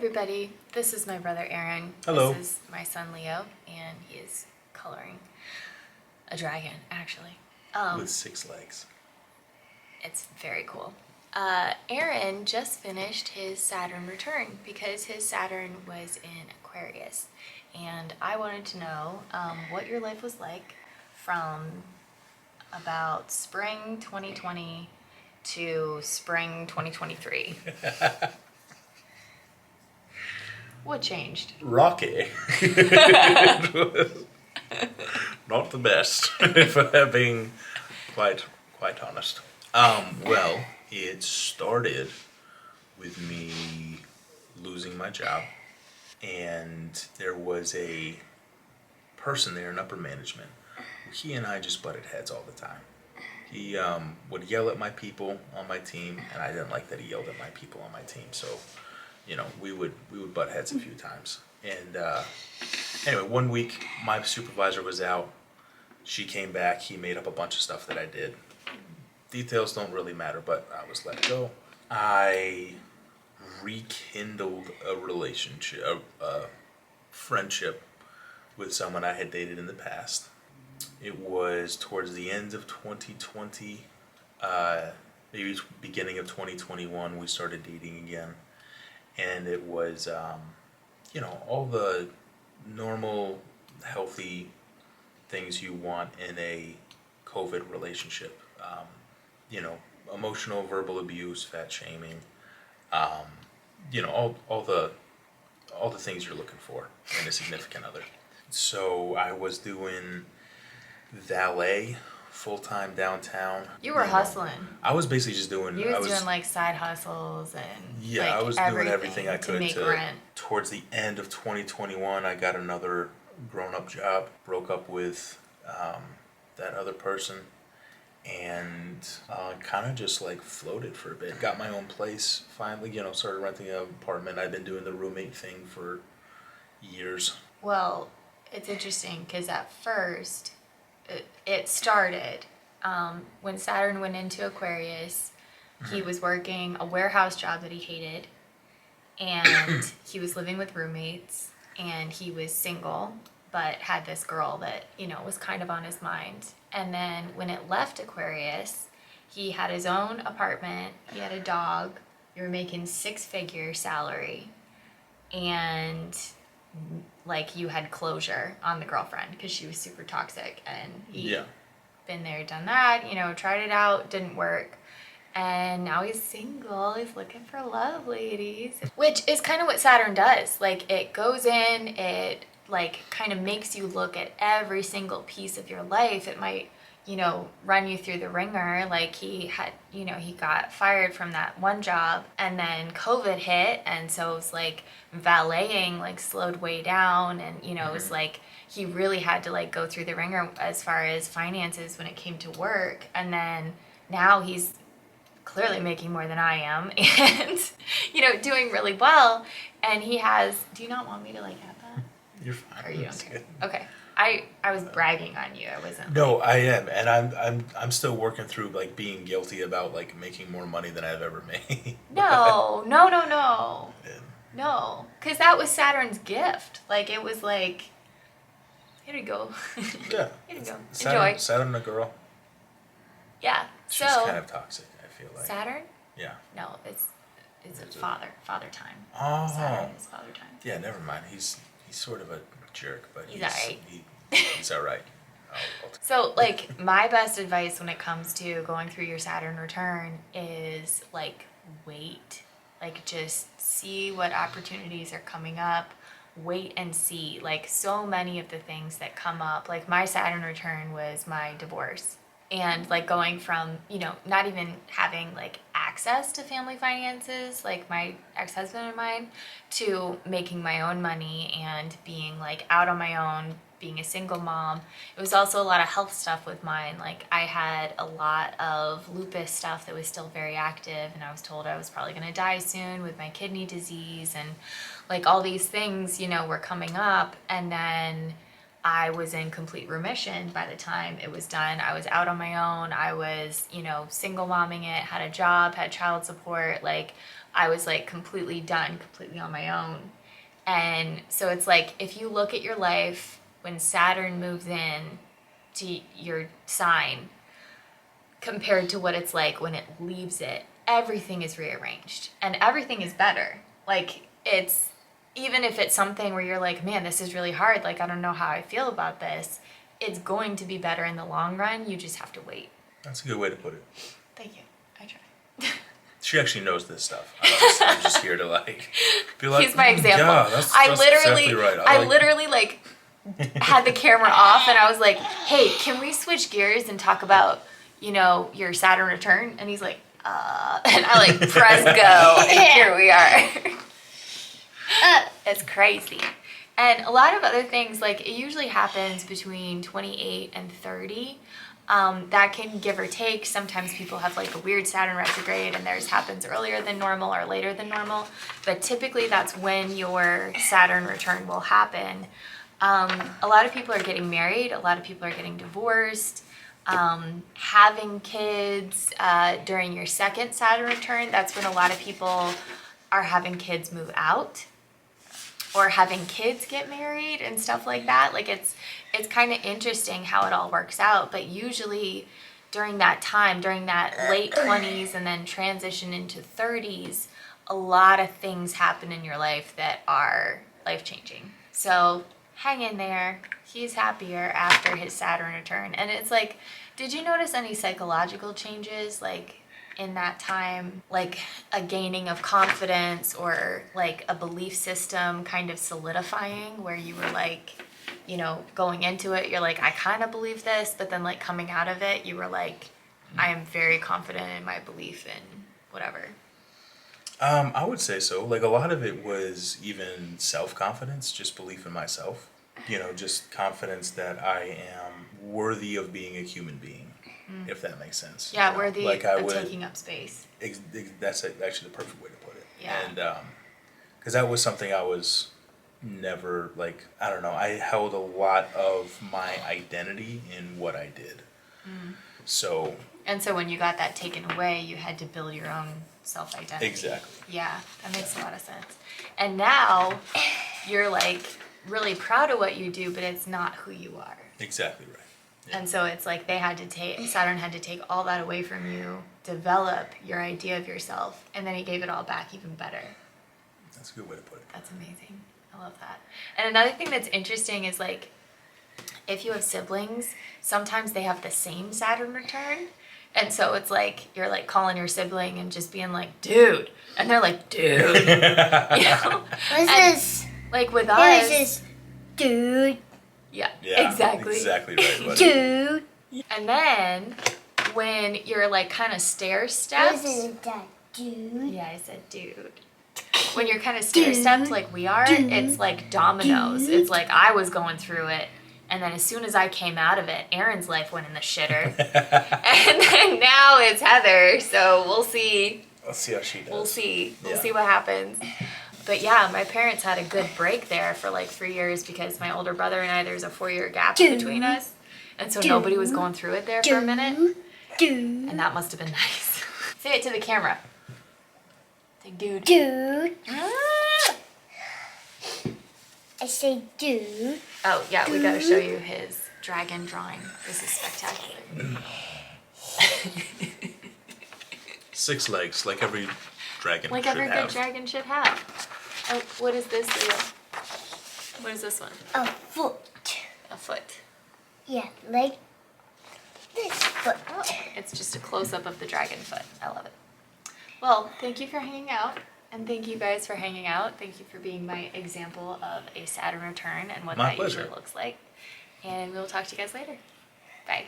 everybody, this is my brother Aaron. Hello. This is my son Leo, and he is coloring a dragon, actually. With 6 legs. It's very cool. Aaron just finished his Saturn return because his Saturn was in Aquarius. And I wanted to know what your life was like from about spring 2020 to spring 2023. What changed? Rocky. It was not the best, if I'm being quite honest. Well, it started with me losing my job, and there was a person there in upper management. He and I just butted heads all the time. He would yell at my people on my team, and I didn't like that he yelled at my people on my team. So, we would butt heads a few times. And anyway, one week my supervisor was out. She came back. He made up a bunch of stuff that I did. Details don't really matter, but I was let go. I rekindled a relationship, a friendship with someone I had dated in the past. It was towards the end of 2020, maybe beginning of 2021, we started dating again. And it was, all the normal, healthy things you want in a COVID relationship. Emotional, verbal abuse, fat shaming, all the things you're looking for in a significant other. So I was doing valet full-time downtown. You were hustling. I was basically just doing... You was doing like side hustles and I was doing everything I could to make rent. Towards the end of 2021, I got another grown-up job. Broke up with that other person, and kind of just like floated for a bit. Got my own place finally. Started renting an apartment. I've been doing the roommate thing for years. Well, it's interesting because at first it started when Saturn went into Aquarius. He was working a warehouse job that he hated, and he was living with roommates, and he was single but had this girl that was kind of on his mind. And then when it left Aquarius, he had his own apartment, he had a dog, you were making 6-figure salary, and like you had closure on the girlfriend because she was super toxic, and he been there, done that, tried it out, didn't work, and now he's single. He's looking for love, ladies, which is kind of what Saturn does. Like, it goes in, it like kind of makes you look at every single piece of your life. It might run you through the ringer. Like, he had, he got fired from that one job, and then COVID hit, and so it was like valeting like slowed way down, and it was like he really had to like go through the ringer as far as finances when it came to work. And then now he's clearly making more than I am, and doing really well. And he has, do you not want me to like have that? You're fine. Or you don't care? Okay. I was bragging on you. I wasn't. No, I am, and I'm still working through like being guilty about like making more money than I've ever made. No. Yeah. No, because that was Saturn's gift. Like, it was like, here you go. Yeah. Here you go. Saturn, Enjoy. Saturn, a girl. Yeah. She's kind of toxic, I feel like. Saturn? Yeah. No, it's a father time. Oh. Saturn is father time. Yeah, never mind. He's sort of a jerk, but he's alright. He's all right. So, like, my best advice when it comes to going through your Saturn return is, like, wait. Like, just see what opportunities are coming up. Wait and see. Like, so many of the things that come up, like, my Saturn return was my divorce. And, like, going from, not even having, like, access to family finances, like my ex-husband and mine, to making my own money and being, like, out on my own, being a single mom. It was also a lot of health stuff with mine. Like, I had a lot of lupus stuff that was still very active, and I was told I was probably going to die soon with my kidney disease, and like all these things, were coming up. And then I was in complete remission by the time it was done. I was out on my own. I was, single momming it, had a job, had child support. Like, I was like completely done, completely on my own. And so it's like, if you look at your life when Saturn moves in to your sign compared to what it's like when it leaves it, everything is rearranged and everything is better. Like, it's, even if it's something where you're like, man, this is really hard, like, I don't know how I feel about this, it's going to be better in the long run. You just have to wait. That's a good way to put it. Thank you. I try. She actually knows this stuff. I'm just here to like be like. He's my example. Yeah, that's exactly right. I literally like had the camera off and I was like, hey, can we switch gears and talk about, your Saturn return? And he's like, and I like press go and here we are. It's crazy. And a lot of other things, like it usually happens between 28 and 30. That can give or take. Sometimes people have like a weird Saturn retrograde and theirs happens earlier than normal or later than normal. But typically that's when your Saturn return will happen. A lot of people are getting married. A lot of people are getting divorced. Having kids during your second Saturn return, that's when a lot of people are having kids move out or having kids get married and stuff like that. Like it's kind of interesting how it all works out, but usually during that time, during that late 20s and then transition into 30s, a lot of things happen in your life that are life-changing. So hang in there. He's happier after his Saturn return. And it's like, did you notice any psychological changes like in that time, like a gaining of confidence or like a belief system kind of solidifying where you were like, going into it, you're like, I kind of believe this, but then like coming out of it, you were like, I am very confident in my belief in whatever. I would say so. Like a lot of it was even self-confidence, just belief in myself. Just confidence that I am worthy of being a human being, if that makes sense. Yeah, worthy like of taking up space. That's actually the perfect way to put it. Yeah. And because that was something I was never like. I don't know. I held a lot of my identity in what I did. So. And so when you got that taken away, you had to build your own self-identity. Exactly. Yeah, that makes a lot of sense. And now you're like really proud of what you do, but it's not who you are. Exactly right. Yeah. And so it's like Saturn had to take all that away from you, develop your idea of yourself, and then he gave it all back even better. That's a good way to put it. That's amazing. I love that. And another thing that's interesting is like, if you have siblings, sometimes they have the same Saturn return. And so it's like, you're like calling your sibling and just being like, dude. And they're like, dude. What's this? Like with What us. is this? Dude. Yeah, Yeah, exactly. Exactly right, buddy. Dude. And then when you're like kind of stair stepped. Isn't that dude? Yeah, I said dude. When you're kind of stair stepped like we are, it's like dominoes. It's like I was going through it. And then as soon as I came out of it, Aaron's life went in the shitter. And then now it's Heather. So we'll see. Let's see how she does. We'll see. We'll Yeah. see what happens. But yeah, my parents had a good break there for like 3 years because my older brother and I, there's a 4-year gap between us. And so nobody was going through it there for a minute. Dude. And that must have been nice. Say it to the camera. Say dude. Dude. Ah! I say dude. Oh yeah, we gotta show you his dragon drawing. This is spectacular. 6 legs, like every dragon Like should every have. good dragon should have. Oh, what is this, Leo? What is this one? A foot. A foot. Yeah, like this foot. Oh, it's just a close-up of the dragon foot. I love it. Well, thank you for hanging out. And thank you guys for hanging out. Thank you for being my example of a Saturn return and what My that pleasure. usually looks like. And we'll talk to you guys later. Bye.